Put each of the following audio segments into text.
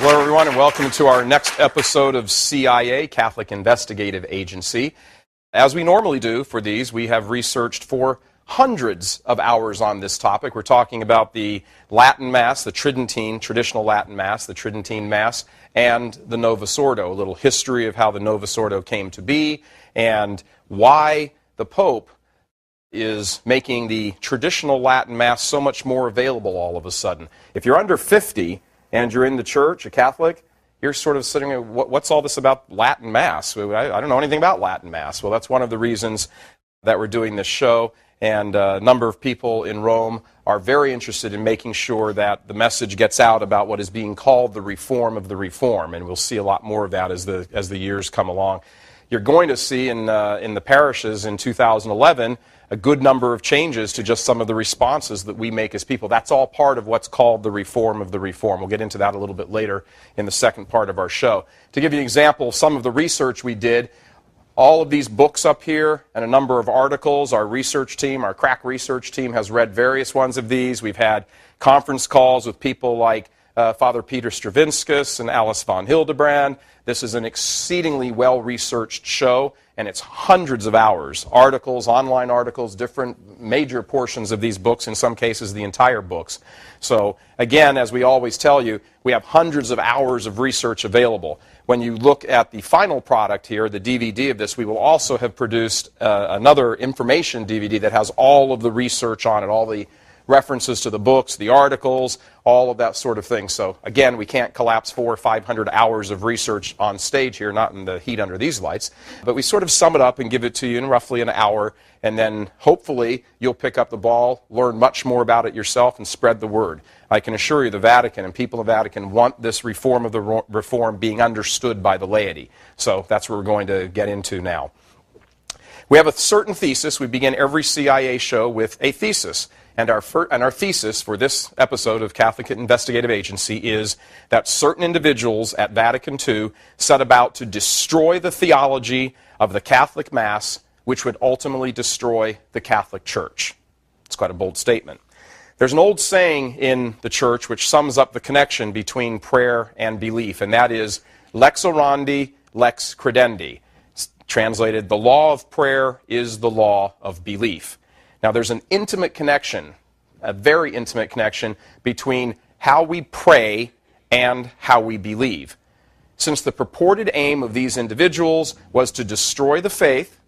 Hello, everyone, and welcome to our next episode of CIA, Catholic Investigative Agency. As we normally do for these, we have researched for hundreds of hours on this topic. We're talking about the Latin Mass, the Tridentine, traditional Latin Mass, the Tridentine Mass, and the Novus Ordo, a little history of how the Novus Ordo came to be, and why the Pope is making the traditional Latin Mass so much more available all of a sudden. If you're under 50 and you're in the church, a Catholic, you're sort of sitting there, what's all this about Latin Mass? I don't know anything about Latin Mass. Well, that's one of the reasons that we're doing this show, and a number of people in Rome are very interested in making sure that the message gets out about what is being called the reform of the reform, and we'll see a lot more of that as the years come along. You're going to see in the parishes in 2011 a good number of changes to just some of the responses that we make as people. That's all part of what's called the reform of the reform. We'll get into that a little bit later in the second part of our show. To give you an example of some of the research we did, all of these books up here and a number of articles, our research team, our crack research team has read various ones of these. We've had conference calls with people like Father Peter Stravinskas and Alice von Hildebrand. This is an exceedingly well-researched show, and it's hundreds of hours, articles, online articles, different major portions of these books, in some cases the entire books. So again, as we always tell you, we have hundreds of hours of research available. When you look at the final product here, the DVD of this, we will also have produced another information DVD that has all of the research on it, all the references to the books, the articles, all of that sort of thing. So again, we can't collapse 400 or 500 hours of research on stage here, not in the heat under these lights, but we sort of sum it up and give it to you in roughly an hour, and then hopefully you'll pick up the ball, learn much more about it yourself, and spread the word. I can assure you the Vatican and people of the Vatican want this reform of the reform being understood by the laity. So that's what we're going to get into now. We have a certain thesis. We begin every CIA show with a thesis. And our thesis for this episode of Catholic Investigative Agency is that certain individuals at Vatican II set about to destroy the theology of the Catholic Mass, which would ultimately destroy the Catholic Church. It's quite a bold statement. There's an old saying in the Church which sums up the connection between prayer and belief, and that is, lex orandi, lex credendi. Translated, the law of prayer is the law of belief. Now, there's an intimate connection, a very intimate connection, between how we pray and how we believe. Since the purported aim of these individuals was to destroy the faith,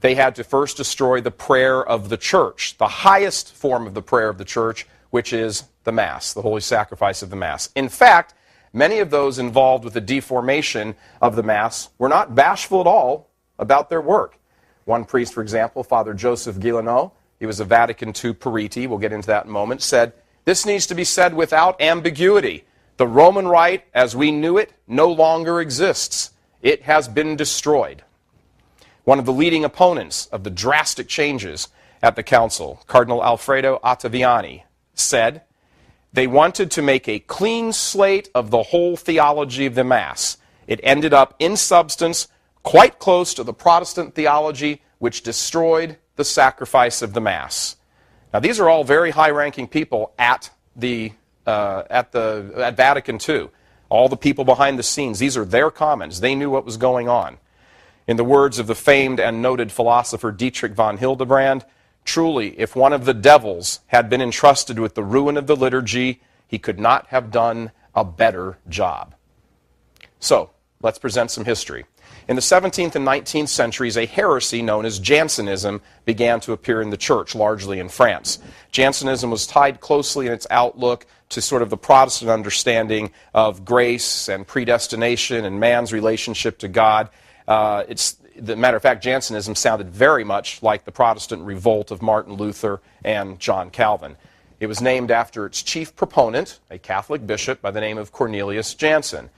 they had to first destroy the prayer of the Church, the highest form of the prayer of the Church, which is the Mass, the holy sacrifice of the Mass. In fact, many of those involved with the deformation of the Mass were not bashful at all about their work. One priest, for example, Father Joseph Guilleneau, he was a Vatican II Periti, we'll get into that in a moment, said, "This needs to be said without ambiguity. The Roman Rite, as we knew it, no longer exists. It has been destroyed." One of the leading opponents of the drastic changes at the Council, Cardinal Alfredo Ottaviani, said, "They wanted to make a clean slate of the whole theology of the Mass. It ended up, in substance, quite close to the Protestant theology, which destroyed the sacrifice of the Mass." Now, these are all very high-ranking people at Vatican II. All the people behind the scenes, these are their comments. They knew what was going on. In the words of the famed and noted philosopher Dietrich von Hildebrand, "Truly, if one of the devils had been entrusted with the ruin of the liturgy, he could not have done a better job." So, let's present some history. In the 17th and 19th centuries, a heresy known as Jansenism began to appear in the Church, largely in France. Jansenism was tied closely in its outlook to sort of the Protestant understanding of grace and predestination and man's relationship to God. The matter of fact, Jansenism sounded very much like the Protestant revolt of Martin Luther and John Calvin. It was named after its chief proponent, a Catholic bishop by the name of Cornelius Jansen.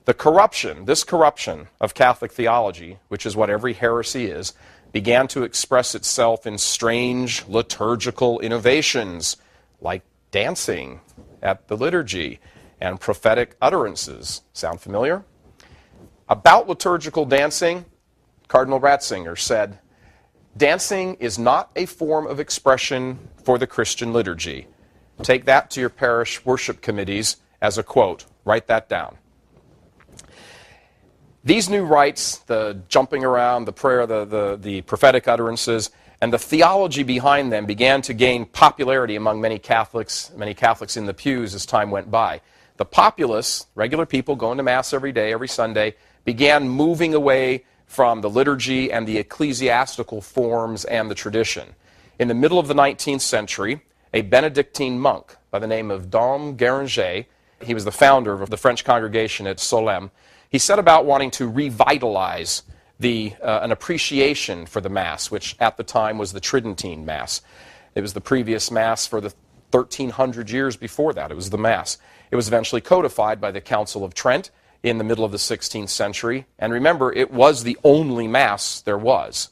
This corruption of Catholic theology, which is what every heresy is, began to express itself in strange liturgical innovations, like dancing at the liturgy and prophetic utterances. Sound familiar? About liturgical dancing, Cardinal Ratzinger said, "Dancing is not a form of expression for the Christian liturgy." Take that to your parish worship committees as a quote. Write that down. These new rites, the jumping around, the prayer, the prophetic utterances, and the theology behind them began to gain popularity among many Catholics in the pews as time went by. The populace, regular people going to Mass every day, every Sunday, began moving away from the liturgy and the ecclesiastical forms and the tradition. In the middle of the 19th century, a Benedictine monk by the name of Dom Guéranger, he was the founder of the French congregation at Solesmes, he set about wanting to revitalize an appreciation for the Mass, which at the time was the Tridentine Mass. It was the previous Mass for the 1300 years before that. It was the Mass. It was eventually codified by the Council of Trent in the middle of the 16th century. And remember, it was the only Mass there was.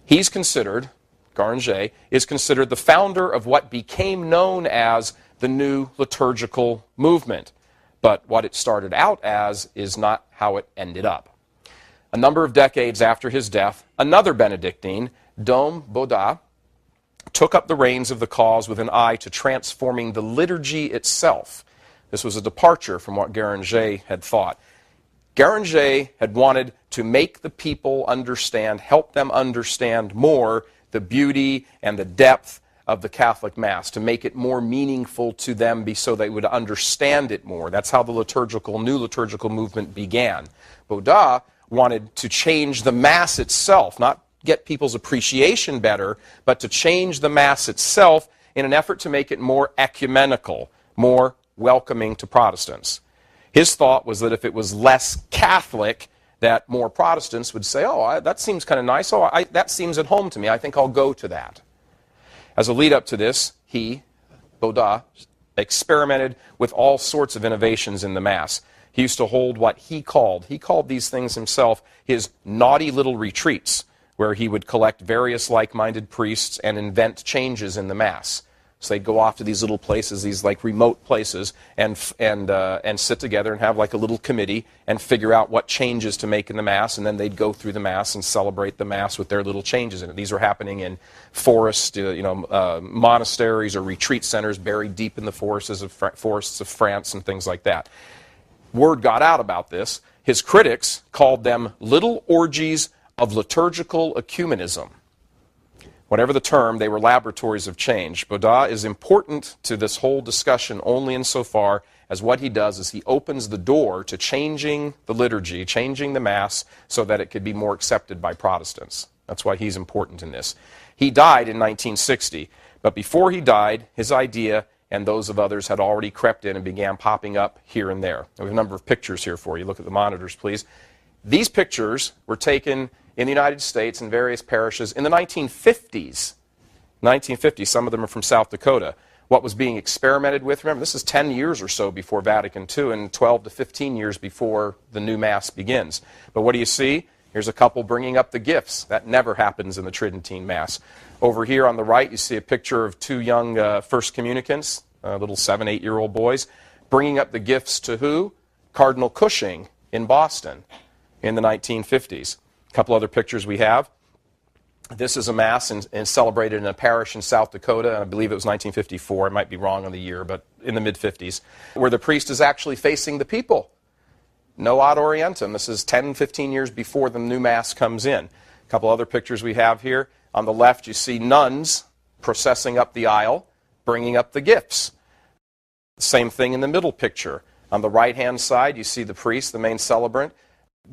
He's considered, Guéranger, is considered the founder of what became known as the new liturgical movement. But what it started out as is not how it ended up. A number of decades after his death, another Benedictine, Dom Baudat, took up the reins of the cause with an eye to transforming the liturgy itself. This was a departure from what Guéranger had thought. Guéranger had wanted to make the people understand, help them understand more the beauty and the depth of the Catholic Mass, to make it more meaningful to them so they would understand it more. That's how the new liturgical movement began. Baudat wanted to change the Mass itself, not get people's appreciation better, but to change the Mass itself in an effort to make it more ecumenical, more welcoming to Protestants. His thought was that if it was less Catholic, that more Protestants would say, oh, that seems kind of nice, that seems at home to me, I think I'll go to that. As a lead-up to this, Baudat, experimented with all sorts of innovations in the Mass. He used to hold what he called these things himself, his naughty little retreats, where he would collect various like-minded priests and invent changes in the Mass. So they'd go off to these little places, these like remote places, and sit together and have like a little committee and figure out what changes to make in the Mass, and then they'd go through the Mass and celebrate the Mass with their little changes in it. These were happening in forests, monasteries or retreat centers buried deep in the forests of France and things like that. Word got out about this. His critics called them little orgies of liturgical ecumenism. Whatever the term, they were laboratories of change. Baudat is important to this whole discussion only insofar as what he does is he opens the door to changing the liturgy, changing the Mass, so that it could be more accepted by Protestants. That's why he's important in this. He died in 1960, but before he died, his idea and those of others had already crept in and began popping up here and there. We have a number of pictures here for you. Look at the monitors, please. These pictures were taken in the United States in various parishes in the 1950s. 1950s, some of them are from South Dakota. What was being experimented with, remember, this is 10 years or so before Vatican II and 12 to 15 years before the new Mass begins. But what do you see? Here's a couple bringing up the gifts. That never happens in the Tridentine Mass. Over here on the right, you see a picture of two young first communicants, little 7, 8-year-old boys, bringing up the gifts to who? Cardinal Cushing in Boston in the 1950s. A couple other pictures we have. This is a Mass and celebrated in a parish in South Dakota, and I believe it was 1954. I might be wrong on the year, but in the mid-50s, where the priest is actually facing the people. No ad orientem. This is 10, 15 years before the new Mass comes in. A couple other pictures we have here. On the left, you see nuns processing up the aisle, bringing up the gifts. Same thing in the middle picture. On the right-hand side, you see the priest, the main celebrant,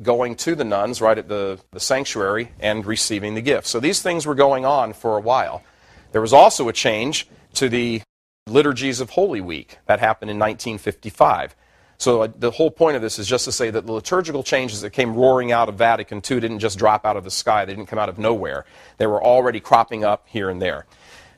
going to the nuns right at the sanctuary and receiving the gifts. So these things were going on for a while. There was also a change to the liturgies of Holy Week. That happened in 1955. So the whole point of this is just to say that the liturgical changes that came roaring out of Vatican II didn't just drop out of the sky. They didn't come out of nowhere. They were already cropping up here and there.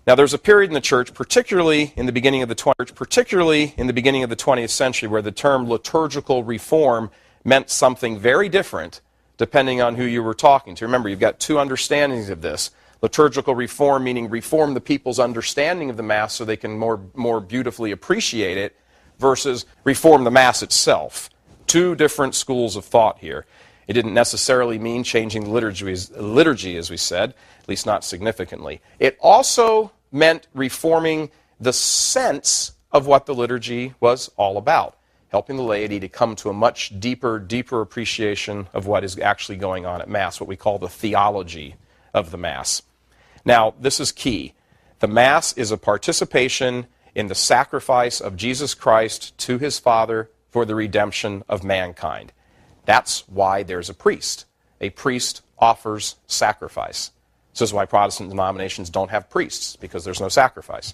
Now, there's a period in the Church, particularly in the beginning of the 20th century, where the term liturgical reform meant something very different depending on who you were talking to. Remember, you've got two understandings of this. Liturgical reform, meaning reform the people's understanding of the Mass so they can more beautifully appreciate it, versus reform the Mass itself. Two different schools of thought here. It didn't necessarily mean changing the liturgy, as we said, at least not significantly. It also meant reforming the sense of what the liturgy was all about. helping the laity to come to a much deeper appreciation of what is actually going on at Mass, what we call the theology of the Mass. Now, this is key. The Mass is a participation in the sacrifice of Jesus Christ to his Father for the redemption of mankind. That's why there's a priest. A priest offers sacrifice. This is why Protestant denominations don't have priests, because there's no sacrifice.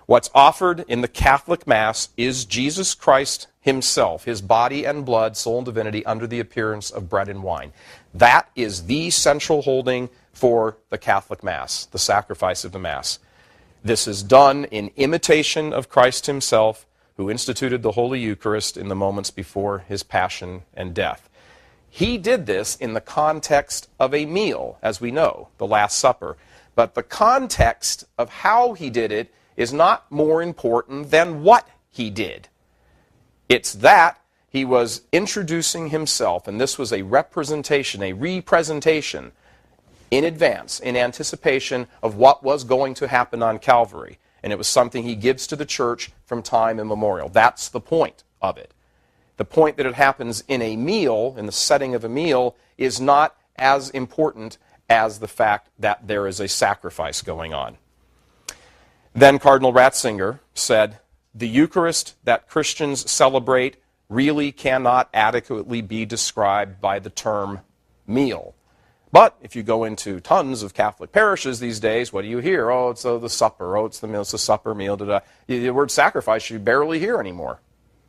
What's offered in the Catholic Mass is Jesus Christ himself, his body and blood, soul and divinity, under the appearance of bread and wine. That is the central holding for the Catholic Mass, the sacrifice of the Mass. This is done in imitation of Christ himself, who instituted the Holy Eucharist in the moments before his passion and death. He did this in the context of a meal, as we know, the Last Supper. But the context of how he did it is not more important than what he did. It's that he was introducing himself, and this was a representation, a representation in advance, in anticipation of what was going to happen on Calvary. And it was something he gives to the church from time immemorial. That's the point of it. The point that it happens in a meal, in the setting of a meal, is not as important as the fact that there is a sacrifice going on. Then Cardinal Ratzinger said, the Eucharist that Christians celebrate really cannot adequately be described by the term meal. But if you go into tons of Catholic parishes these days, what do you hear? Oh, it's the supper. Oh, it's the meal. It's the supper meal. The word sacrifice you barely hear anymore.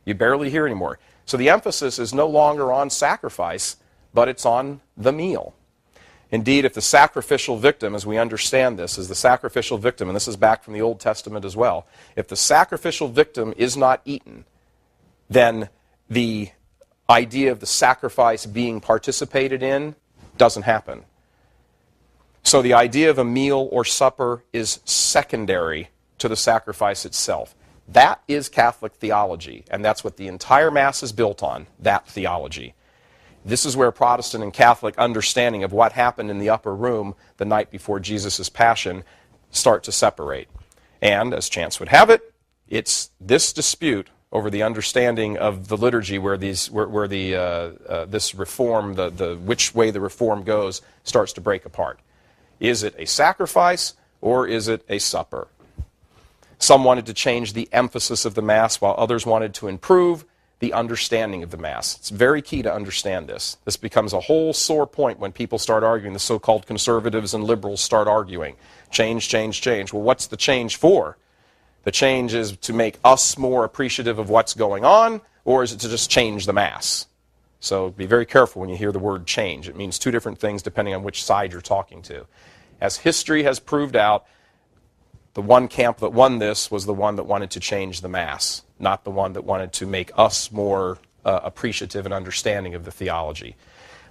You barely hear anymore. So the emphasis is no longer on sacrifice, but it's on the meal. Indeed, if the sacrificial victim, as we understand this, is the sacrificial victim, and this is back from the Old Testament as well, if the sacrificial victim is not eaten, then the idea of the sacrifice being participated in doesn't happen. So the idea of a meal or supper is secondary to the sacrifice itself. That is Catholic theology, and that's what the entire Mass is built on, that theology. This is where Protestant and Catholic understanding of what happened in the upper room the night before Jesus' passion start to separate. And, as chance would have it, it's this dispute over the understanding of the liturgy where this reform, which way the reform goes, starts to break apart. Is it a sacrifice or is it a supper? Some wanted to change the emphasis of the Mass, while others wanted to improve the understanding of the Mass. It's very key to understand this. This becomes a whole sore point when people start arguing. The so-called conservatives and liberals start arguing. Change, change, change. Well, what's the change for? The change is to make us more appreciative of what's going on, or is it to just change the Mass? So be very careful when you hear the word change. It means two different things depending on which side you're talking to. As history has proved out, the one camp that won this was the one that wanted to change the Mass, not the one that wanted to make us more appreciative and understanding of the theology.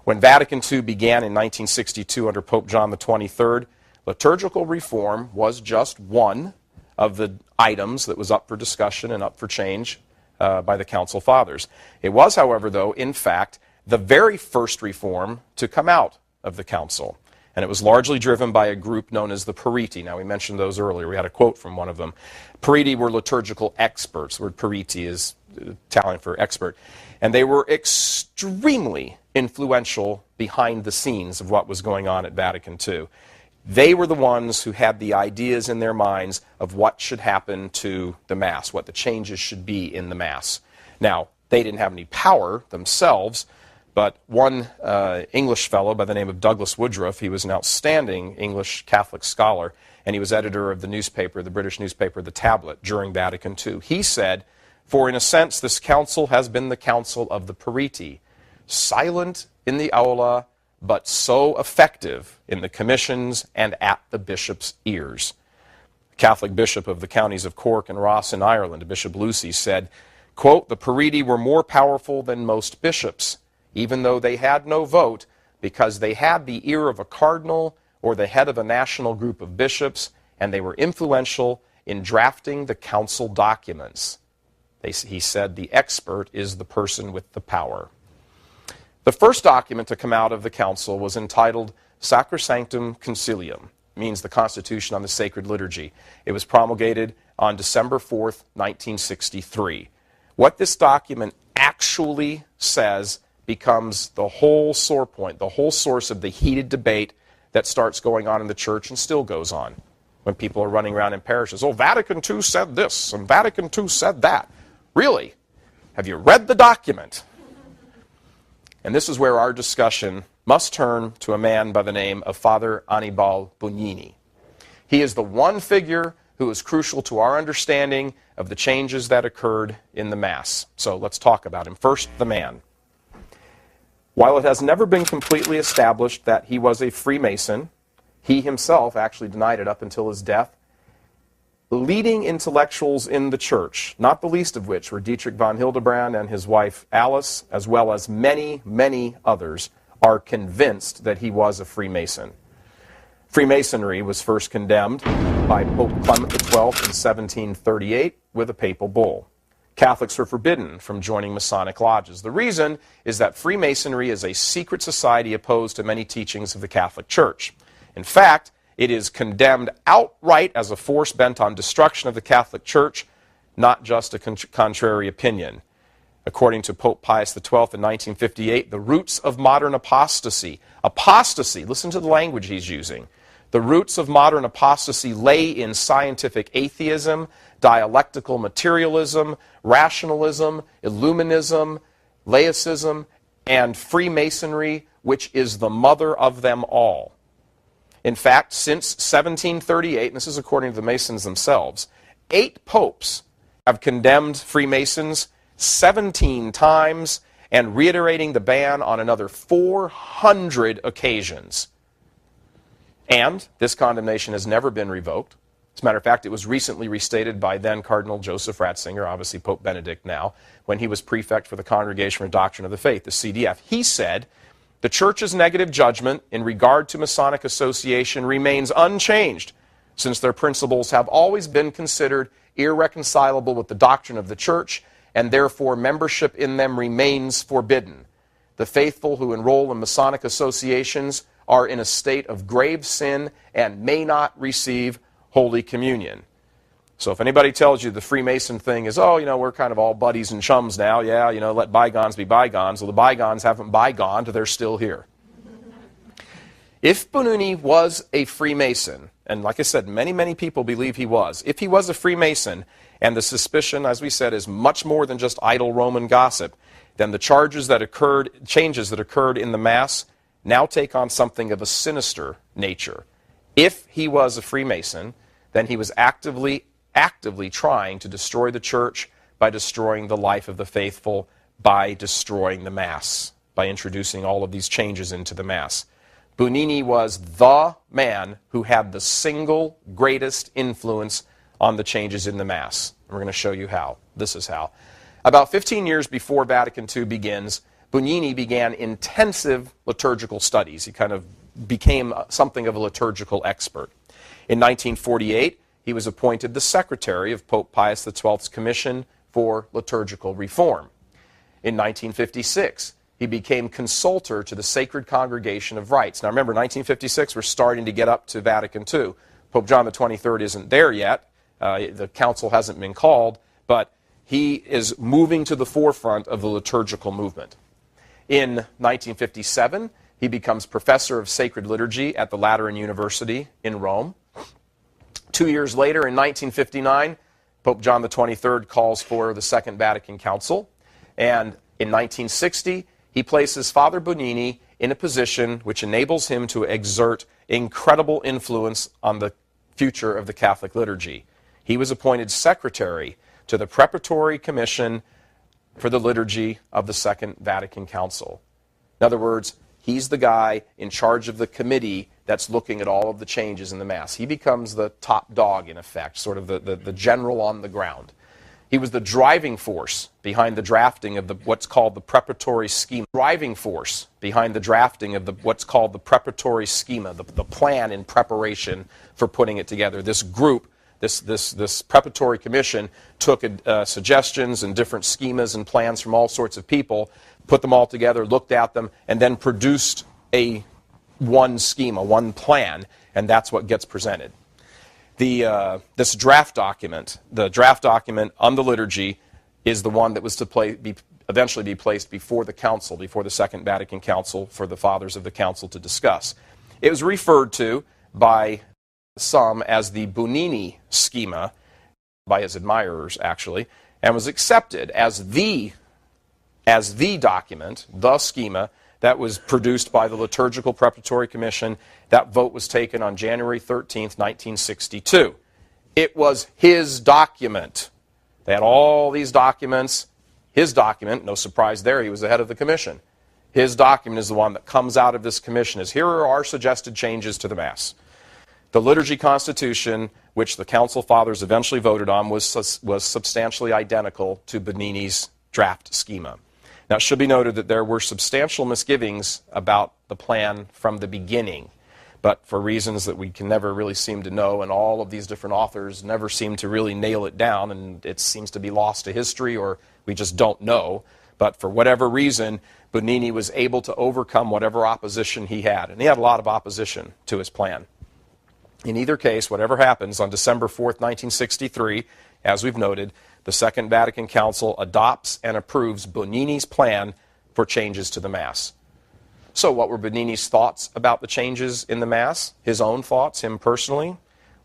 When Vatican II began in 1962 under Pope John the 23rd, liturgical reform was just one of the items that was up for discussion and up for change by the Council Fathers. It was, however, though, in fact, the very first reform to come out of the Council. And it was largely driven by a group known as the Periti. Now, we mentioned those earlier. We had a quote from one of them. Periti were liturgical experts. The word Periti is Italian for expert. And they were extremely influential behind the scenes of what was going on at Vatican II. They were the ones who had the ideas in their minds of what should happen to the Mass, what the changes should be in the Mass. Now, they didn't have any power themselves, but one English fellow by the name of Douglas Woodruff, he was an outstanding English Catholic scholar, and he was editor of the newspaper, the British newspaper, The Tablet, during Vatican II. He said, "For in a sense, this council has been the council of the Periti, silent in the aula, but so effective in the commissions and at the bishop's ears." The Catholic bishop of the counties of Cork and Ross in Ireland, Bishop Lucy, said, quote, "The Periti were more powerful than most bishops, even though they had no vote, because they had the ear of a cardinal or the head of a national group of bishops, and they were influential in drafting the council documents." He said the expert is the person with the power. The first document to come out of the council was entitled Sacrosanctum Concilium, means the Constitution on the Sacred Liturgy. It was promulgated on December 4th, 1963. What this document actually says becomes the whole sore point, the whole source of the heated debate that starts going on in the church and still goes on when people are running around in parishes. Oh, Vatican II said this, and Vatican II said that. Really? Have you read the document? And this is where our discussion must turn to a man by the name of Father Annibale Bugnini. He is the one figure who is crucial to our understanding of the changes that occurred in the Mass. So let's talk about him. First, the man. While it has never been completely established that he was a Freemason, he himself actually denied it up until his death, leading intellectuals in the church, not the least of which were Dietrich von Hildebrand and his wife Alice, as well as many, many others, are convinced that he was a Freemason. Freemasonry was first condemned by Pope Clement XII in 1738 with a papal bull. Catholics were forbidden from joining Masonic lodges. The reason is that Freemasonry is a secret society opposed to many teachings of the Catholic Church. In fact, it is condemned outright as a force bent on destruction of the Catholic Church, not just a contrary opinion. According to Pope Pius XII in 1958, the roots of modern apostasy, listen to the language he's using. The roots of modern apostasy lay in scientific atheism, dialectical materialism, rationalism, Illuminism, laicism, and Freemasonry, which is the mother of them all. In fact, since 1738, and this is according to the Masons themselves, 8 popes have condemned Freemasons 17 times and reiterating the ban on another 400 occasions. And this condemnation has never been revoked. As a matter of fact, it was recently restated by then Cardinal Joseph Ratzinger, obviously Pope Benedict now, when he was prefect for the Congregation for Doctrine of the Faith, the CDF. He said, the Church's negative judgment in regard to Masonic association remains unchanged, since their principles have always been considered irreconcilable with the doctrine of the Church, and therefore membership in them remains forbidden. The faithful who enroll in Masonic associations are in a state of grave sin and may not receive Holy Communion. So if anybody tells you the Freemason thing is, oh, we're kind of all buddies and chums now, yeah, let bygones be bygones. Well, the bygones haven't bygoned, they're still here. If Bugnini was a Freemason, and like I said, many, many people believe he was, if he was a Freemason, and the suspicion, as we said, is much more than just idle Roman gossip, then the changes that occurred in the Mass now take on something of a sinister nature. If he was a Freemason, then he was actively trying to destroy the Church by destroying the life of the faithful, by destroying the Mass, by introducing all of these changes into the Mass. Bugnini was the man who had the single greatest influence on the changes in the Mass. We're going to show you how. This is how. About 15 years before Vatican II begins, Bugnini began intensive liturgical studies. He kind of became something of a liturgical expert. In 1948, he was appointed the secretary of Pope Pius XII's Commission for Liturgical Reform. In 1956, he became consultor to the Sacred Congregation of Rites. Now remember, 1956, we're starting to get up to Vatican II. Pope John XXIII isn't there yet. The council hasn't been called, but he is moving to the forefront of the liturgical movement. In 1957, he becomes professor of sacred liturgy at the Lateran University in Rome. 2 years later, in 1959, Pope John XXIII calls for the Second Vatican Council. And in 1960, he places Father Bugnini in a position which enables him to exert incredible influence on the future of the Catholic liturgy. He was appointed secretary to the Preparatory Commission for the Liturgy of the Second Vatican Council. In other words, he's the guy in charge of the committee that's looking at all of the changes in the Mass. He becomes the top dog, in effect, sort of the general on the ground. He was the driving force behind the drafting of what's called the preparatory schema. The plan in preparation for putting it together. This group, this preparatory commission took suggestions and different schemas and plans from all sorts of people, put them all together, looked at them, and then produced one schema, one plan, and that's what gets presented. The draft document on the liturgy, is the one that was to be eventually be placed before the council, before the Second Vatican Council, for the fathers of the council to discuss. It was referred to by some as the Bonini schema, by his admirers actually, and was accepted as the document, the schema, that was produced by the Liturgical Preparatory Commission. That vote was taken on January 13th, 1962. It was his document. They had all these documents. His document, no surprise there, he was the head of the commission. His document is the one that comes out of this commission as, here are our suggested changes to the Mass. The Liturgy Constitution, which the Council Fathers eventually voted on, was substantially identical to Bonini's draft schema. Now, it should be noted that there were substantial misgivings about the plan from the beginning, but for reasons that we can never really seem to know, and all of these different authors never seem to really nail it down, and it seems to be lost to history, or we just don't know. But for whatever reason, Bonini was able to overcome whatever opposition he had, and he had a lot of opposition to his plan. In either case, whatever happens, on December 4th, 1963, as we've noted, the Second Vatican Council adopts and approves Bonini's plan for changes to the Mass. So what were Bonini's thoughts about the changes in the Mass? His own thoughts, him personally?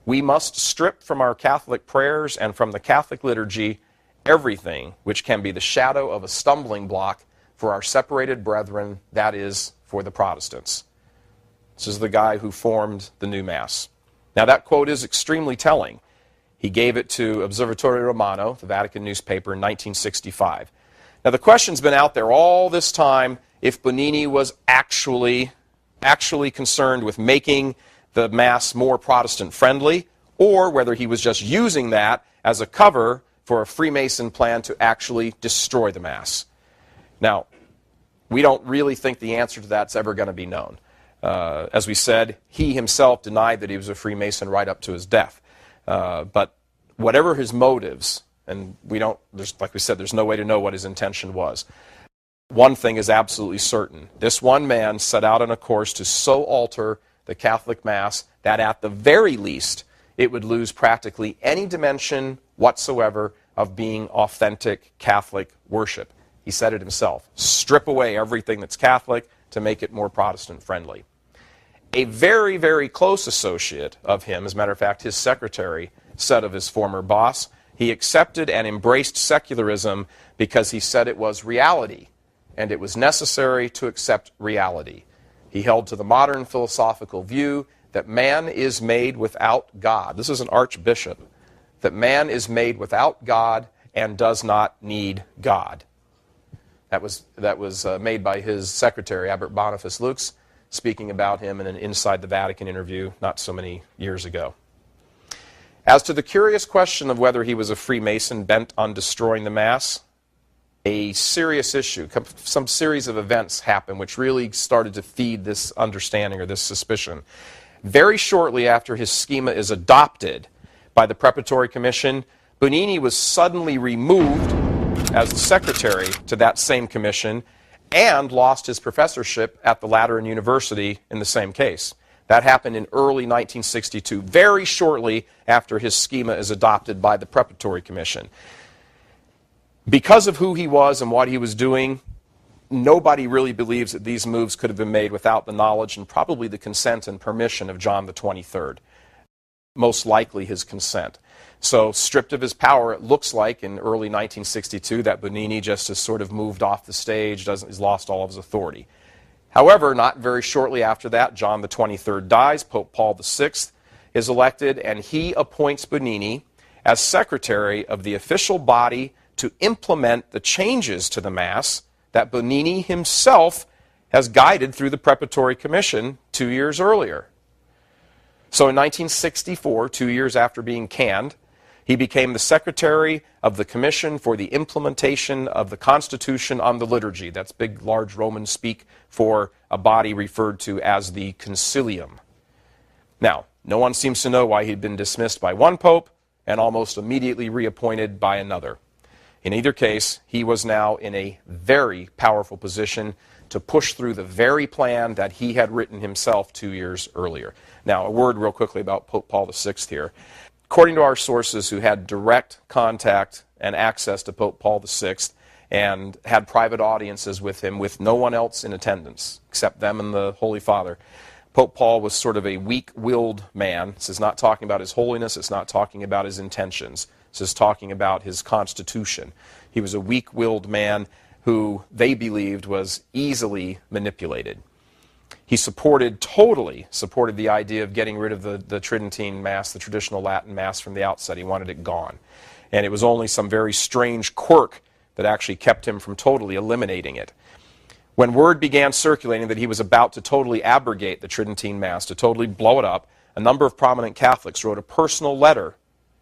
We must strip from our Catholic prayers and from the Catholic liturgy everything which can be the shadow of a stumbling block for our separated brethren, that is, for the Protestants. This is the guy who formed the new Mass. Now that quote is extremely telling. He gave it to Osservatore Romano, the Vatican newspaper, in 1965. Now the question's been out there all this time if Bonini was actually concerned with making the Mass more Protestant-friendly, or whether he was just using that as a cover for a Freemason plan to actually destroy the Mass. Now, we don't really think the answer to that's ever going to be known. As we said, he himself denied that he was a Freemason right up to his death. But whatever his motives, and like we said, there's no way to know what his intention was. One thing is absolutely certain. This one man set out on a course to so alter the Catholic Mass that at the very least it would lose practically any dimension whatsoever of being authentic Catholic worship. He said it himself. Strip away everything that's Catholic to make it more Protestant friendly. A very, very close associate of him, as a matter of fact, his secretary, said of his former boss, he accepted and embraced secularism because he said it was reality, and it was necessary to accept reality. He held to the modern philosophical view that man is made without God. This is an archbishop. That man is made without God and does not need God. That was made by his secretary, Abbot Boniface Lux, speaking about him in an Inside the Vatican interview not so many years ago. As to the curious question of whether he was a Freemason bent on destroying the Mass, a serious issue, some series of events happened which really started to feed this understanding or this suspicion. Very shortly after his schema is adopted by the Preparatory Commission, Bonini was suddenly removed as the secretary to that same commission and lost his professorship at the Lateran University in the same case. That happened in early 1962, very shortly after his schema is adopted by the Preparatory Commission. Because of who he was and what he was doing, nobody really believes that these moves could have been made without the knowledge and probably the consent and permission of John the 23rd. Most likely his consent. So stripped of his power, it looks like in early 1962 that Bonini just has sort of moved off the stage, he's lost all of his authority. However, not very shortly after that, John the 23rd dies, Pope Paul VI is elected, and he appoints Bonini as secretary of the official body to implement the changes to the Mass that Bonini himself has guided through the Preparatory Commission 2 years earlier. So in 1964, 2 years after being canned, he became the secretary of the Commission for the Implementation of the Constitution on the Liturgy. That's big, large Roman speak for a body referred to as the Concilium. Now, no one seems to know why he'd been dismissed by one pope and almost immediately reappointed by another. In either case, he was now in a very powerful position to push through the very plan that he had written himself 2 years earlier. Now, a word real quickly about Pope Paul VI here. According to our sources who had direct contact and access to Pope Paul VI, and had private audiences with him with no one else in attendance except them and the Holy Father. Pope Paul was sort of a weak-willed man. This is not talking about his holiness. It's not talking about his intentions. This is talking about his constitution. He was a weak-willed man who they believed was easily manipulated. He totally supported the idea of getting rid of the Tridentine Mass, the traditional Latin Mass, from the outset. He wanted it gone. And it was only some very strange quirk that actually kept him from totally eliminating it. When word began circulating that he was about to totally abrogate the Tridentine Mass, to totally blow it up, a number of prominent Catholics wrote a personal letter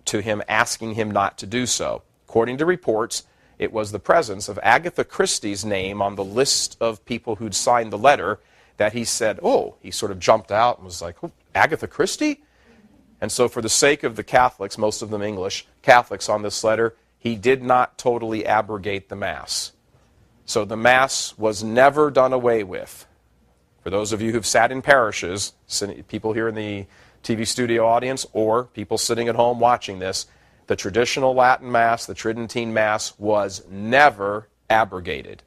to him asking him not to do so. According to reports, it was the presence of Agatha Christie's name on the list of people who'd signed the letter that he said, oh, he sort of jumped out and was like, oh, Agatha Christie? And so for the sake of the Catholics, most of them English Catholics on this letter, he did not totally abrogate the Mass. So the Mass was never done away with. For those of you who've sat in parishes, people here in the TV studio audience, or people sitting at home watching this, the traditional Latin Mass, the Tridentine Mass, was never abrogated.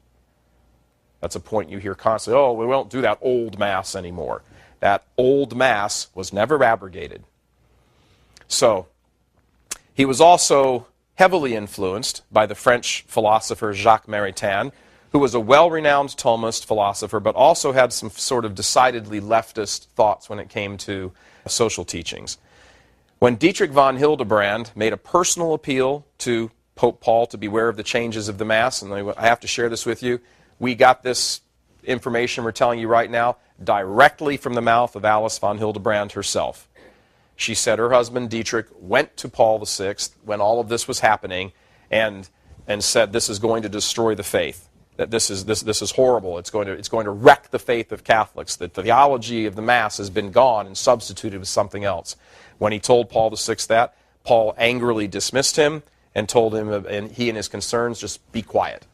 That's a point you hear constantly. Oh, we won't do that old Mass anymore. That old Mass was never abrogated. So, he was also heavily influenced by the French philosopher Jacques Maritain, who was a well-renowned Thomist philosopher, but also had some sort of decidedly leftist thoughts when it came to social teachings. When Dietrich von Hildebrand made a personal appeal to Pope Paul to beware of the changes of the Mass, and I have to share this with you, we got this information we're telling you right now directly from the mouth of Alice von Hildebrand herself. She said her husband Dietrich went to Paul VI when all of this was happening and said this is going to destroy the faith. That this is horrible. It's going to wreck the faith of Catholics. That the theology of the Mass has been gone and substituted with something else. When he told Paul VI that, Paul angrily dismissed him and told him, and he and his concerns, just be quiet.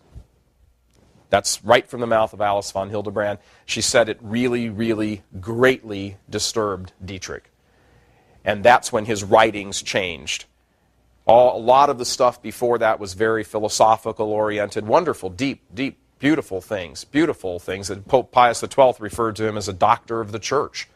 That's right from the mouth of Alice von Hildebrand. She said it really, really greatly disturbed Dietrich. And that's when his writings changed. A lot of the stuff before that was very philosophical-oriented, wonderful, deep, beautiful things that Pope Pius XII referred to him as a doctor of the church,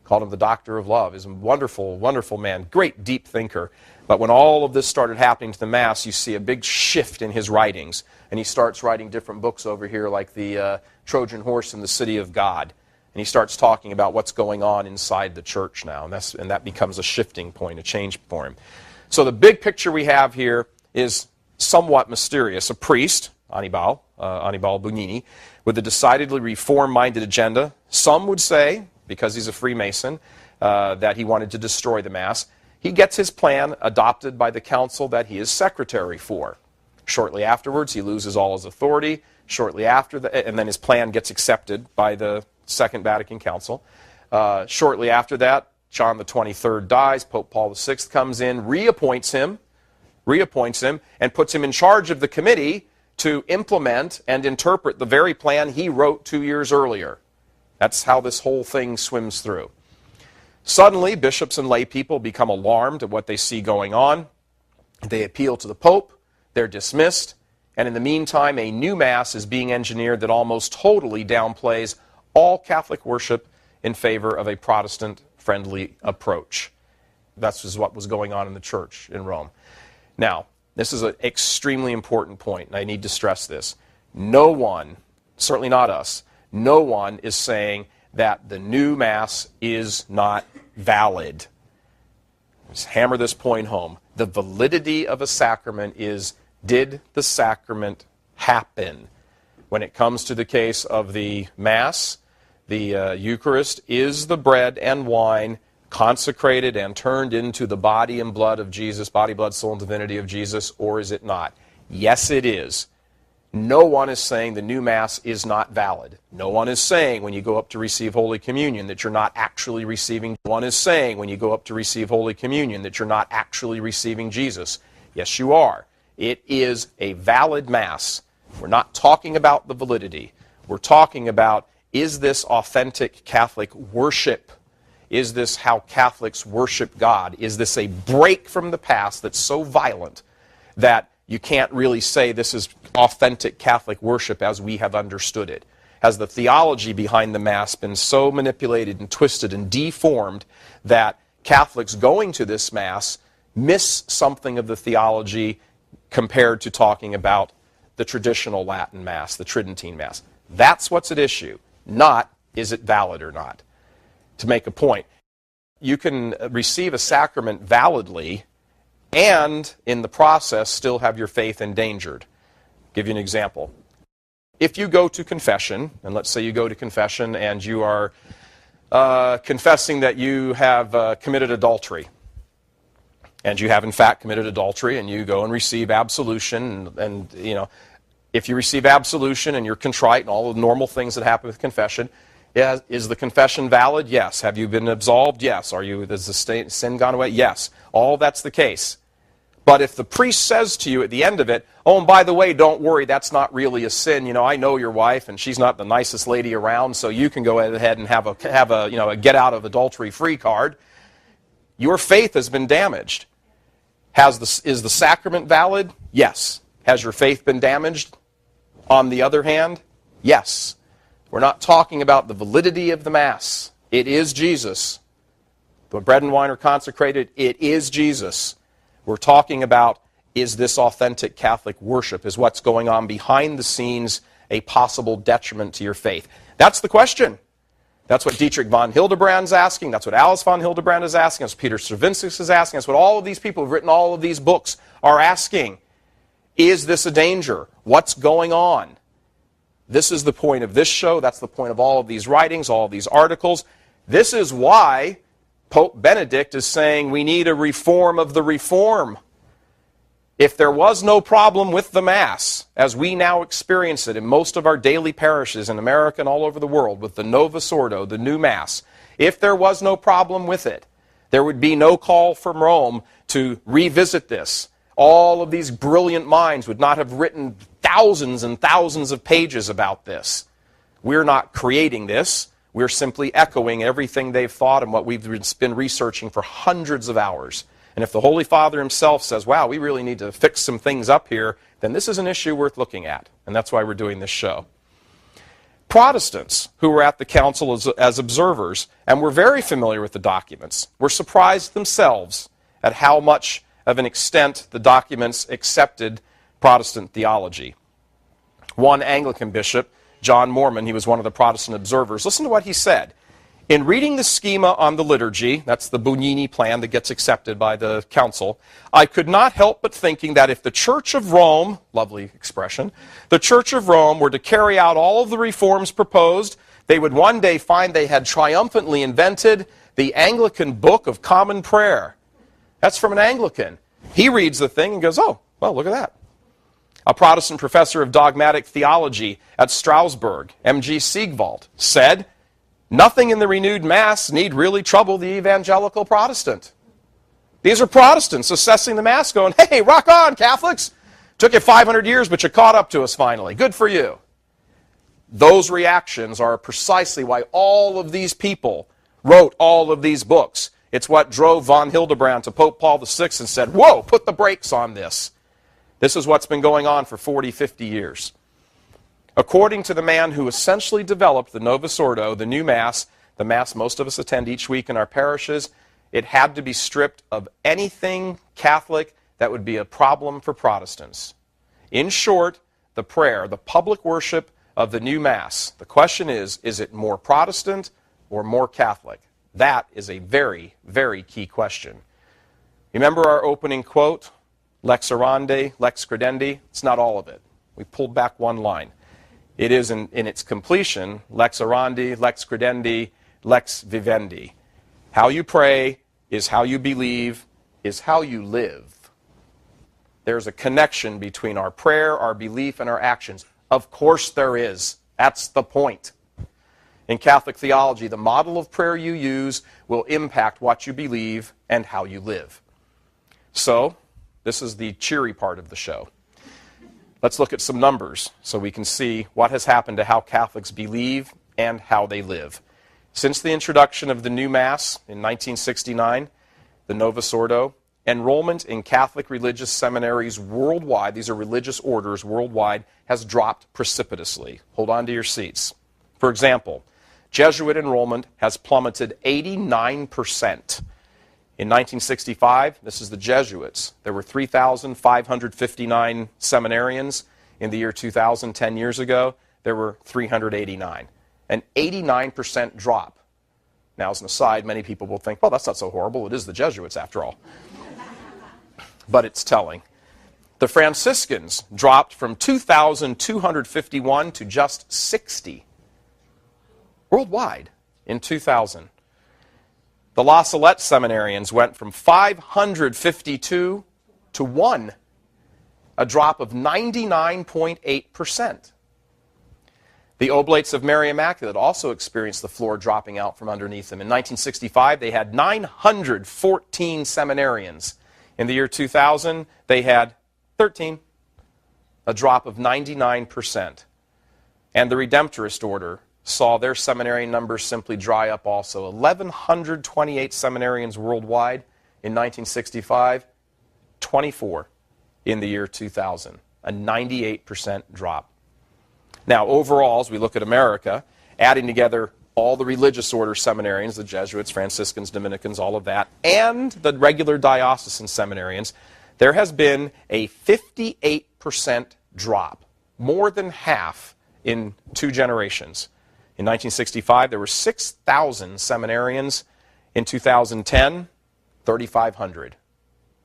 called him the doctor of love. He's a wonderful, wonderful man, great deep thinker. But when all of this started happening to the Mass, you see a big shift in his writings. And he starts writing different books over here, like the Trojan Horse and the City of God. And he starts talking about what's going on inside the church now. And that becomes a shifting point, a change for him. So the big picture we have here is somewhat mysterious. A priest, Annibale Bugnini, with a decidedly reform-minded agenda. Some would say, because he's a Freemason, that he wanted to destroy the Mass. He gets his plan adopted by the council that he is secretary for. Shortly afterwards, he loses all his authority. Shortly after that, and then his plan gets accepted by the Second Vatican Council. Shortly after that, John the 23rd dies. Pope Paul VI comes in, reappoints him, and puts him in charge of the committee to implement and interpret the very plan he wrote 2 years earlier. That's how this whole thing swims through. Suddenly, bishops and lay people become alarmed at what they see going on. They appeal to the Pope. They're dismissed. And in the meantime, a new Mass is being engineered that almost totally downplays all Catholic worship in favor of a Protestant-friendly approach. That's just what was going on in the church in Rome. Now, this is an extremely important point, and I need to stress this. No one, certainly not us, no one is saying that the new Mass is not valid. Let's hammer this point home. The validity of a sacrament is, did the sacrament happen? When it comes to the case of the Mass, the Eucharist is the bread and wine consecrated and turned into the body and blood of Jesus, body, blood, soul, and divinity of Jesus, or is it not? Yes, it is. No one is saying the new Mass is not valid. No one is saying when you go up to receive Holy Communion that you're not actually receiving. No one is saying when you go up to receive Holy Communion that you're not actually receiving Jesus. Yes, you are. It is a valid Mass. We're not talking about the validity. We're talking about, is this authentic Catholic worship? Is this how Catholics worship God? Is this a break from the past that's so violent that you can't really say this is authentic Catholic worship as we have understood it? Has the theology behind the Mass been so manipulated and twisted and deformed that Catholics going to this Mass miss something of the theology compared to talking about the traditional Latin Mass, the Tridentine Mass? That's what's at issue, not is it valid or not. To make a point, you can receive a sacrament validly and in the process still have your faith endangered. I'll give you an example. If you go to confession, and let's say you go to confession and you are confessing that you have committed adultery, and you have in fact committed adultery, and you go and receive absolution, and you know, if you receive absolution and you're contrite and all the normal things that happen with confession, is the confession valid? Yes. Have you been absolved? Yes. Has the sin gone away? Yes. All that's the case. But if the priest says to you at the end of it, oh, and by the way, don't worry, that's not really a sin. You know, I know your wife, and she's not the nicest lady around, so you can go ahead and have a get out of adultery free card. Your faith has been damaged. Is the sacrament valid? Yes. Has your faith been damaged? On the other hand, yes. We're not talking about the validity of the Mass. It is Jesus. The bread and wine are consecrated. It is Jesus. We're talking about, is this authentic Catholic worship? Is what's going on behind the scenes a possible detriment to your faith? That's the question. That's what Dietrich von Hildebrand's asking. That's what Alice von Hildebrand is asking. That's what Peter Stravinsky is asking. That's what all of these people who've written all of these books are asking. Is this a danger? What's going on? This is the point of this show. That's the point of all of these writings, all of these articles. This is why Pope Benedict is saying we need a reform of the reform. If there was no problem with the Mass, as we now experience it in most of our daily parishes in America and all over the world, with the Novus Ordo, the new Mass, if there was no problem with it, there would be no call from Rome to revisit this. All of these brilliant minds would not have written thousands and thousands of pages about this. We're not creating this. We're simply echoing everything they've thought and what we've been researching for hundreds of hours. And if the Holy Father himself says, wow, we really need to fix some things up here, then this is an issue worth looking at. And that's why we're doing this show. Protestants who were at the council as observers and were very familiar with the documents were surprised themselves at how much of an extent the documents accepted Protestant theology. One Anglican bishop, John Mormon, he was one of the Protestant observers. Listen to what he said. In reading the schema on the liturgy, that's the Bugnini plan that gets accepted by the council, I could not help but thinking that if the Church of Rome, lovely expression, the Church of Rome were to carry out all of the reforms proposed, they would one day find they had triumphantly invented the Anglican Book of Common Prayer. That's from an Anglican. He reads the thing and goes, oh, well, look at that. A Protestant professor of dogmatic theology at Strasbourg, M.G. Siegwald, said, nothing in the renewed Mass need really trouble the evangelical Protestant. These are Protestants assessing the Mass going, hey, rock on, Catholics. Took you 500 years, but you caught up to us finally. Good for you. Those reactions are precisely why all of these people wrote all of these books. It's what drove von Hildebrand to Pope Paul VI and said, whoa, put the brakes on this. This is what's been going on for 40, 50 years. According to the man who essentially developed the Novus Ordo, the new Mass, the Mass most of us attend each week in our parishes, it had to be stripped of anything Catholic that would be a problem for Protestants. In short, the prayer, the public worship of the new Mass, the question is it more Protestant or more Catholic? That is a very, very key question. Remember our opening quote? Lex orandi, lex credendi. It's not all of it. We pulled back one line. It is in its completion, lex orandi, lex credendi, lex vivendi. How you pray is how you believe, is how you live. There's a connection between our prayer, our belief, and our actions. Of course there is. That's the point. In Catholic theology, the model of prayer you use will impact what you believe and how you live. So, this is the cheery part of the show. Let's look at some numbers so we can see what has happened to how Catholics believe and how they live. Since the introduction of the new Mass in 1969, the Novus Ordo, enrollment in Catholic religious seminaries worldwide, these are religious orders worldwide, has dropped precipitously. Hold on to your seats. For example, Jesuit enrollment has plummeted 89%. In 1965, this is the Jesuits, there were 3,559 seminarians. In the year 2000, 10 years ago, there were 389. An 89% drop. Now, as an aside, many people will think, well, that's not so horrible. It is the Jesuits, after all. But it's telling. The Franciscans dropped from 2,251 to just 60 worldwide in 2000. The La Salette seminarians went from 552 to 1, a drop of 99.8%. The Oblates of Mary Immaculate also experienced the floor dropping out from underneath them. In 1965, they had 914 seminarians. In the year 2000, they had 13, a drop of 99%. And the Redemptorist order saw their seminarian numbers simply dry up also. 1,128 seminarians worldwide in 1965, 24 in the year 2000, a 98% drop. Now, overall, as we look at America, adding together all the religious order seminarians, the Jesuits, Franciscans, Dominicans, all of that, and the regular diocesan seminarians, there has been a 58% drop, more than half in 2 generations. In 1965, there were 6,000 seminarians. In 2010, 3,500.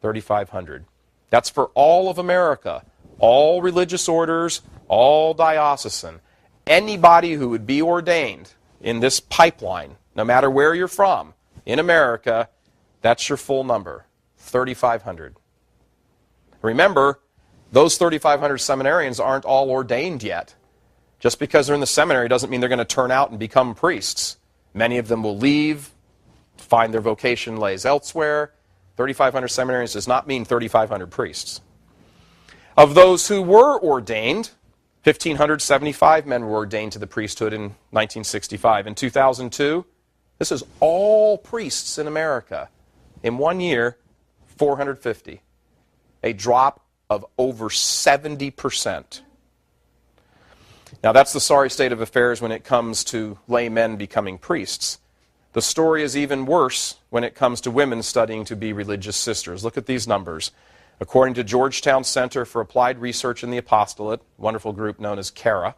3,500. That's for all of America, all religious orders, all diocesan. Anybody who would be ordained in this pipeline, no matter where you're from, in America, that's your full number, 3,500. Remember, those 3,500 seminarians aren't all ordained yet. Just because they're in the seminary doesn't mean they're going to turn out and become priests. Many of them will leave, find their vocation lays elsewhere. 3,500 seminarians does not mean 3,500 priests. Of those who were ordained, 1,575 men were ordained to the priesthood in 1965. In 2002, this is all priests in America. In 1 year, 450. A drop of over 70%. Now, that's the sorry state of affairs when it comes to laymen becoming priests. The story is even worse when it comes to women studying to be religious sisters. Look at these numbers. According to Georgetown Center for Applied Research in the Apostolate, a wonderful group known as CARA,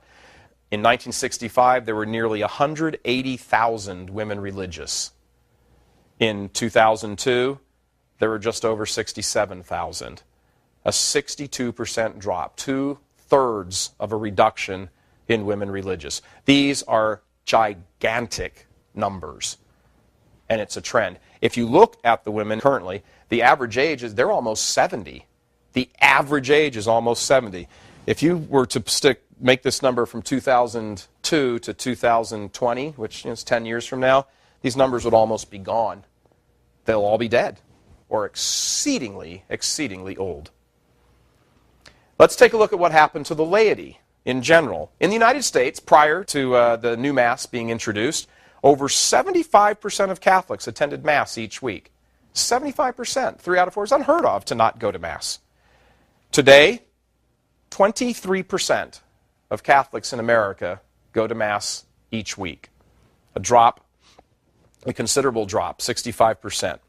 in 1965 there were nearly 180,000 women religious. In 2002, there were just over 67,000. A 62% drop, 2/3 of a reduction in women religious. These are gigantic numbers, and it's a trend. If you look at the women currently, the average age is, they're almost 70. The average age is almost 70. If you were to make this number from 2002 to 2020, which is 10 years from now, these numbers would almost be gone. They'll all be dead or exceedingly, exceedingly old. Let's take a look at what happened to the laity in general. In the United States, prior to the new Mass being introduced, over 75% of Catholics attended Mass each week. 75%, 3 out of 4, is unheard of to not go to Mass. Today, 23% of Catholics in America go to Mass each week. A drop, a considerable drop, 65%.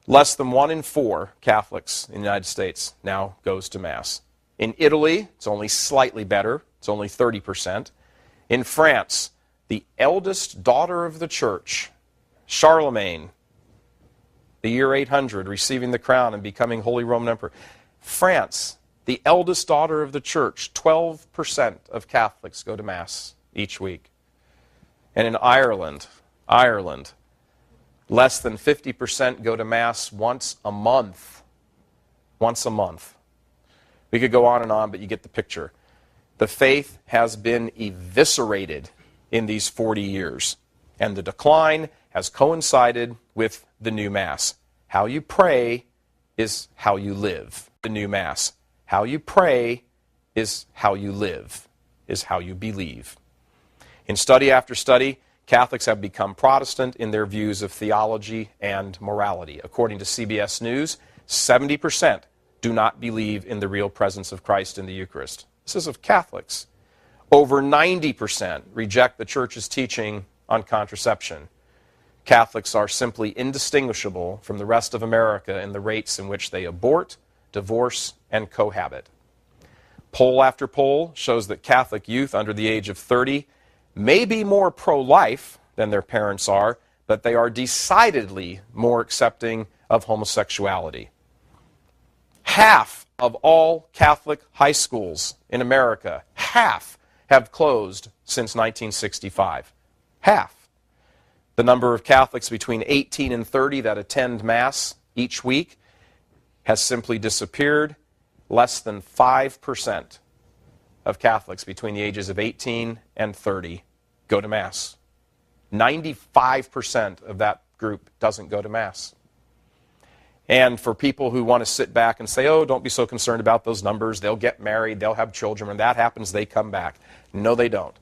Less than 1 in 4 Catholics in the United States now goes to Mass. In Italy, it's only slightly better. It's only 30%. In France, the eldest daughter of the church, Charlemagne, the year 800, receiving the crown and becoming Holy Roman Emperor. France, the eldest daughter of the church, 12% of Catholics go to Mass each week. And in Ireland, less than 50% go to Mass once a month. Once a month. We could go on and on, but you get the picture. The faith has been eviscerated in these 40 years, and the decline has coincided with the new Mass. How you pray is how you live. The new Mass. How you pray is how you live, is how you believe. In study after study, Catholics have become Protestant in their views of theology and morality. According to CBS News, 70% do not believe in the real presence of Christ in the Eucharist. This is of Catholics. Over 90% reject the Church's teaching on contraception. Catholics are simply indistinguishable from the rest of America in the rates in which they abort, divorce, and cohabit. Poll after poll shows that Catholic youth under the age of 30 may be more pro-life than their parents are, but they are decidedly more accepting of homosexuality. Half of all Catholic high schools in America, half, have closed since 1965. Half. The number of Catholics between 18 and 30 that attend Mass each week has simply disappeared. Less than 5% of Catholics between the ages of 18 and 30 go to Mass. 95% of that group doesn't go to Mass. And for people who want to sit back and say, oh, don't be so concerned about those numbers, they'll get married, they'll have children, when that happens, they come back. No, they don't.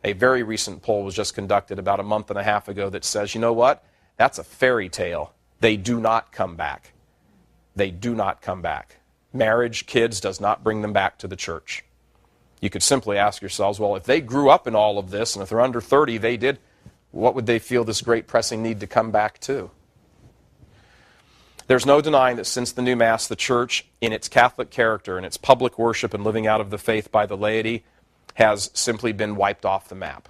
A very recent poll was just conducted about a month and a half ago that says, you know what? That's a fairy tale. They do not come back. They do not come back. Marriage, kids, does not bring them back to the church. You could simply ask yourselves, well, if they grew up in all of this, and if they're under 30, they did, what would they feel this great pressing need to come back to? There's no denying that since the new Mass, the Church, in its Catholic character, in its public worship and living out of the faith by the laity, has simply been wiped off the map.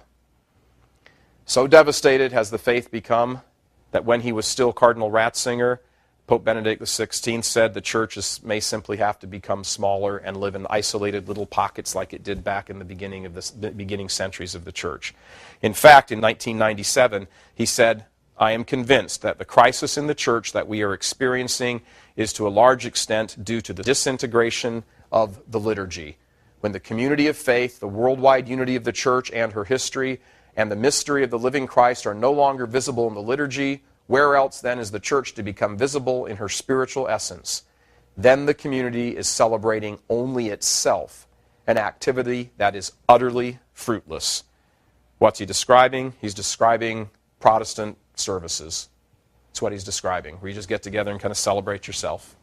So devastated has the faith become that when he was still Cardinal Ratzinger, Pope Benedict XVI said the churches may simply have to become smaller and live in isolated little pockets like it did back in the beginning centuries of the church. In fact, in 1997, he said, I am convinced that the crisis in the church that we are experiencing is to a large extent due to the disintegration of the liturgy. When the community of faith, the worldwide unity of the church and her history, and the mystery of the living Christ are no longer visible in the liturgy, where else then is the church to become visible in her spiritual essence? Then the community is celebrating only itself, an activity that is utterly fruitless. What's he describing? He's describing Protestant services. That's what he's describing, where you just get together and kind of celebrate yourself.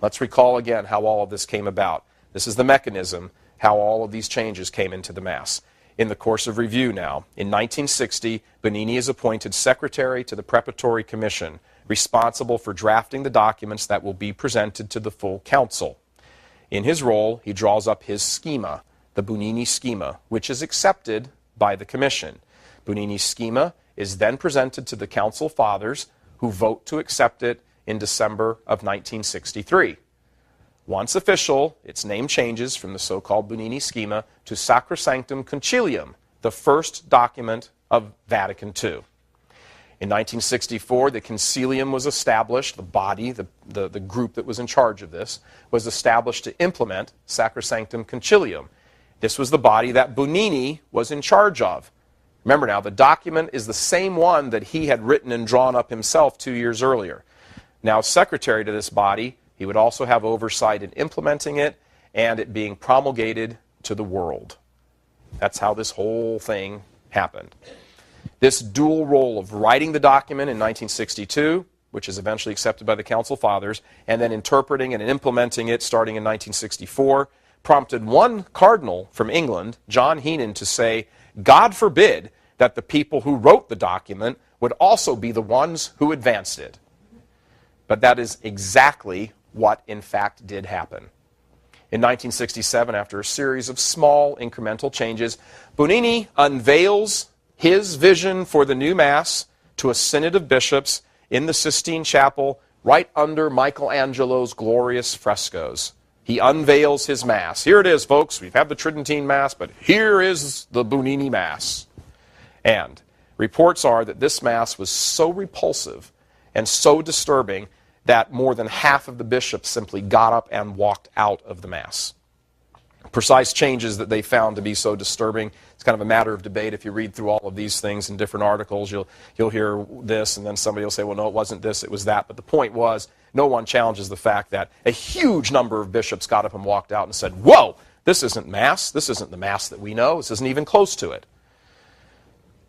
Let's recall again how all of this came about. This is the mechanism, how all of these changes came into the Mass. In the course of review now, in 1960, Bonini is appointed secretary to the Preparatory Commission, responsible for drafting the documents that will be presented to the full council. In his role, he draws up his schema, the Bonini schema, which is accepted by the Commission. Bonini's schema is then presented to the Council Fathers, who vote to accept it in December of 1963. Once official, its name changes from the so-called Bonini schema to Sacrosanctum Concilium, the first document of Vatican II. In 1964, the Concilium was established, the body, the group that was in charge of this, was established to implement Sacrosanctum Concilium. This was the body that Bonini was in charge of. Remember now, the document is the same one that he had written and drawn up himself 2 years earlier. Now, secretary to this body, he would also have oversight in implementing it and it being promulgated to the world. That's how this whole thing happened. This dual role of writing the document in 1962, which is eventually accepted by the Council Fathers, and then interpreting and implementing it starting in 1964, prompted one cardinal from England, John Heenan, to say, God forbid that the people who wrote the document would also be the ones who advanced it. But that is exactly what in fact did happen. In 1967, after a series of small incremental changes, Bonini unveils his vision for the new Mass to a synod of bishops in the Sistine Chapel right under Michelangelo's glorious frescoes. He unveils his Mass. Here it is, folks. We've had the Tridentine Mass, but here is the Bonini Mass. And reports are that this Mass was so repulsive and so disturbing that more than half of the bishops simply got up and walked out of the Mass. Precise changes that they found to be so disturbing, it's kind of a matter of debate. If you read through all of these things in different articles, you'll hear this, and then somebody will say, well, no, it wasn't this, it was that. But the point was, no one challenges the fact that a huge number of bishops got up and walked out and said, whoa, this isn't Mass, this isn't the Mass that we know, this isn't even close to it.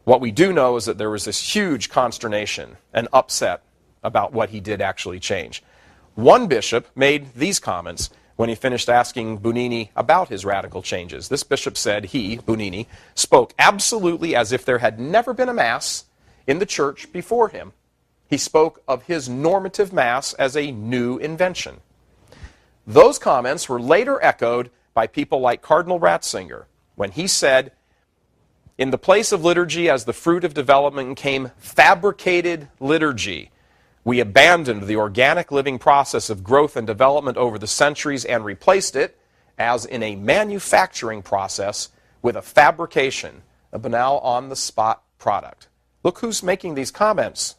What we do know is that there was this huge consternation and upset about what he did actually change. One bishop made these comments when he finished asking Bugnini about his radical changes. This bishop said he, Bugnini, spoke absolutely as if there had never been a Mass in the church before him. He spoke of his normative Mass as a new invention. Those comments were later echoed by people like Cardinal Ratzinger, when he said, in the place of liturgy as the fruit of development came fabricated liturgy. We abandoned the organic living process of growth and development over the centuries and replaced it, as in a manufacturing process, with a fabrication, a banal on-the-spot product. Look who's making these comments.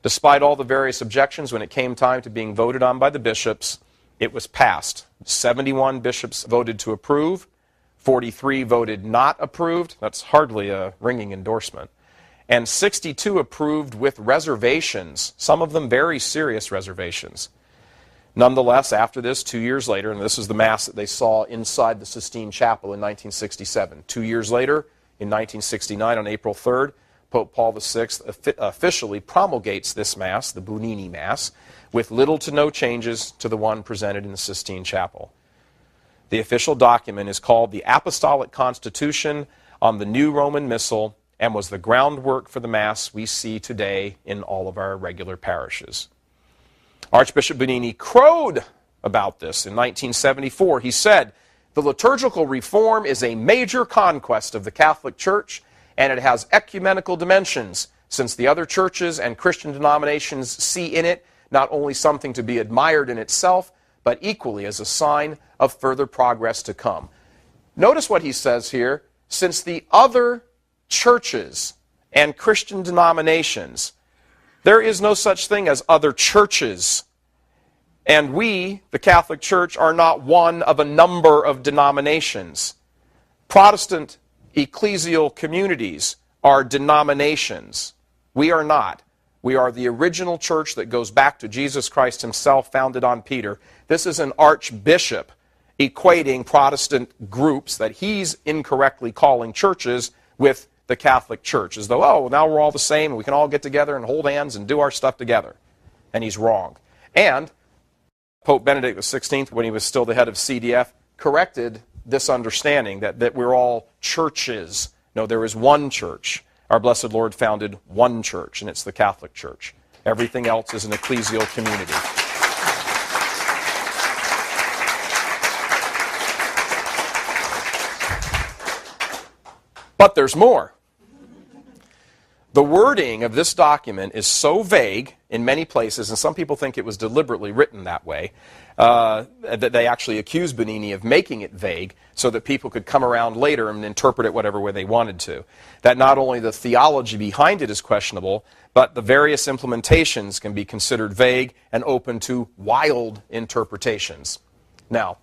Despite all the various objections, when it came time to being voted on by the bishops, it was passed. 71 bishops voted to approve, 43 voted not approved. That's hardly a ringing endorsement. And 62 approved with reservations, some of them very serious reservations. Nonetheless, after this, 2 years later, and this is the Mass that they saw inside the Sistine Chapel in 1967. 2 years later, in 1969, on April 3rd, Pope Paul VI officially promulgates this Mass, the Bugnini Mass, with little to no changes to the one presented in the Sistine Chapel. The official document is called the Apostolic Constitution on the New Roman Missal, and was the groundwork for the Mass we see today in all of our regular parishes. Archbishop Bugnini crowed about this in 1974. He said, the liturgical reform is a major conquest of the Catholic Church, and it has ecumenical dimensions, since the other churches and Christian denominations see in it not only something to be admired in itself, but equally as a sign of further progress to come. Notice what he says here, since the other churches and Christian denominations. There is no such thing as other churches. And we, the Catholic Church, are not one of a number of denominations. Protestant ecclesial communities are denominations. We are not. We are the original church that goes back to Jesus Christ himself, founded on Peter. This is an archbishop equating Protestant groups that he's incorrectly calling churches with the Catholic Church, as though, oh, now we're all the same and we can all get together and hold hands and do our stuff together. And he's wrong. And Pope Benedict XVI, when he was still the head of CDF, corrected this understanding that we're all churches. No, there is one church. Our Blessed Lord founded one church, and it's the Catholic Church. Everything else is an ecclesial community. But there's more. The wording of this document is so vague in many places, and some people think it was deliberately written that way, that they actually accuse Bugnini of making it vague so that people could come around later and interpret it whatever way they wanted to. That not only the theology behind it is questionable, but the various implementations can be considered vague and open to wild interpretations. Now,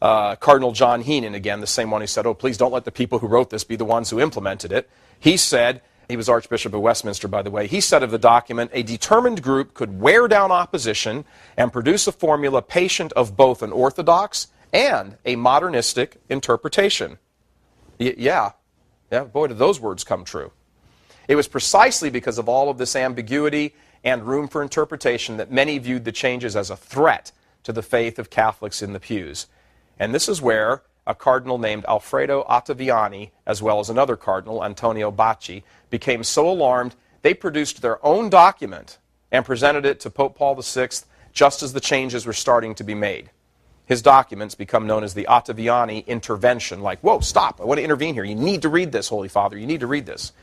Cardinal John Heenan, again, the same one who said, oh, please don't let the people who wrote this be the ones who implemented it. He said, he was Archbishop of Westminster, by the way, he said of the document, a determined group could wear down opposition and produce a formula patient of both an orthodox and a modernistic interpretation. Yeah, boy, did those words come true. It was precisely because of all of this ambiguity and room for interpretation that many viewed the changes as a threat to the faith of Catholics in the pews. And this is where a cardinal named Alfredo Ottaviani, as well as another cardinal, Antonio Bacci, became so alarmed they produced their own document and presented it to Pope Paul VI just as the changes were starting to be made. His documents become known as the Ottaviani intervention, like, whoa, stop, I want to intervene here. You need to read this, Holy Father, you need to read this.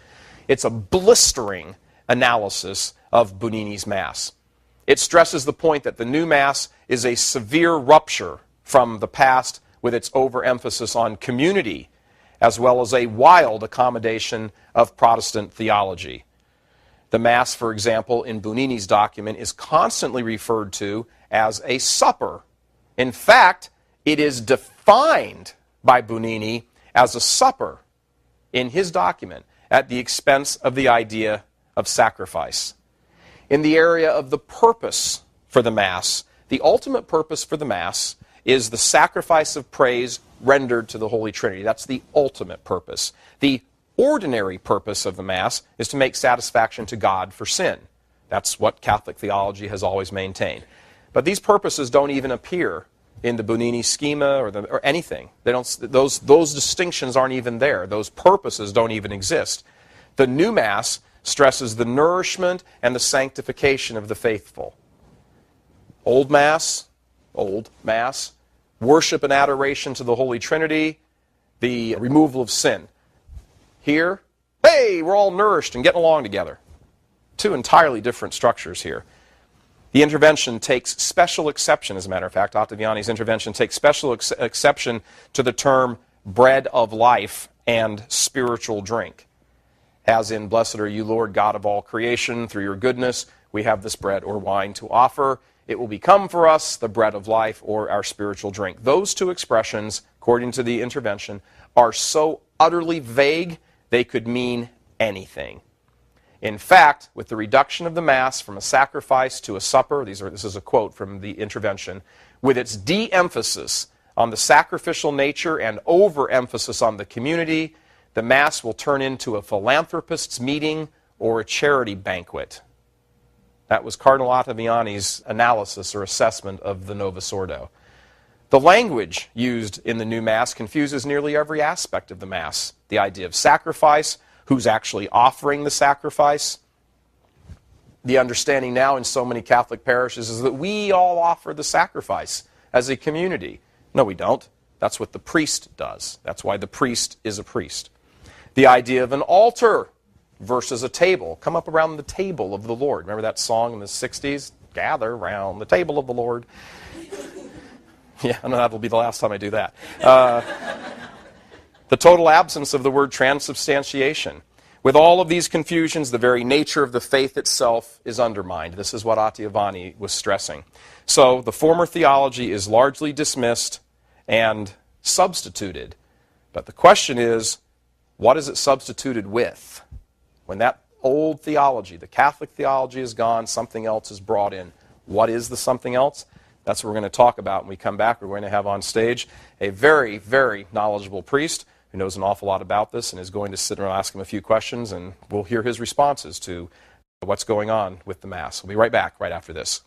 It's a blistering analysis of Bugnini's Mass. It stresses the point that the new Mass is a severe rupture from the past with its overemphasis on community, as well as a wild accommodation of Protestant theology. The Mass, for example, in Bugnini's document is constantly referred to as a supper. In fact, it is defined by Bugnini as a supper in his document at the expense of the idea of sacrifice. In the area of the purpose for the Mass, the ultimate purpose for the Mass is the sacrifice of praise rendered to the Holy Trinity. That's the ultimate purpose. The ordinary purpose of the Mass is to make satisfaction to God for sin. That's what Catholic theology has always maintained. But these purposes don't even appear in the Bonini schema or anything. They don't. Those distinctions aren't even there. Those purposes don't even exist. The new Mass stresses the nourishment and the sanctification of the faithful. Old Mass, worship and adoration to the Holy Trinity, the removal of sin. Here, hey, we're all nourished and getting along together. Two entirely different structures here. The intervention takes special exception, as a matter of fact, Ottaviani's intervention takes special exception to the term bread of life and spiritual drink. As in, blessed are you, Lord, God of all creation, through your goodness, we have this bread or wine to offer. It will become for us the bread of life or our spiritual drink. Those two expressions, according to the intervention, are so utterly vague, they could mean anything. In fact, with the reduction of the Mass from a sacrifice to a supper, this is a quote from the intervention, with its de-emphasis on the sacrificial nature and overemphasis on the community, the Mass will turn into a philanthropist's meeting or a charity banquet. That was Cardinal Ottaviani's analysis or assessment of the Novus Ordo. The language used in the new Mass confuses nearly every aspect of the Mass. The idea of sacrifice, who's actually offering the sacrifice. The understanding now in so many Catholic parishes is that we all offer the sacrifice as a community. No, we don't. That's what the priest does. That's why the priest is a priest. The idea of an altar versus a table. Come up around the table of the Lord. Remember that song in the 60s? Gather around the table of the Lord. Yeah, I know that'll be the last time I do that. The total absence of the word transubstantiation. With all of these confusions, the very nature of the faith itself is undermined. This is what Ottaviani was stressing. So the former theology is largely dismissed and substituted. But the question is, what is it substituted with? When that old theology, the Catholic theology, is gone, something else is brought in. What is the something else? That's what we're going to talk about when we come back. We're going to have on stage a very, very knowledgeable priest who knows an awful lot about this and is going to sit around and ask him a few questions, and we'll hear his responses to what's going on with the Mass. We'll be right back right after this.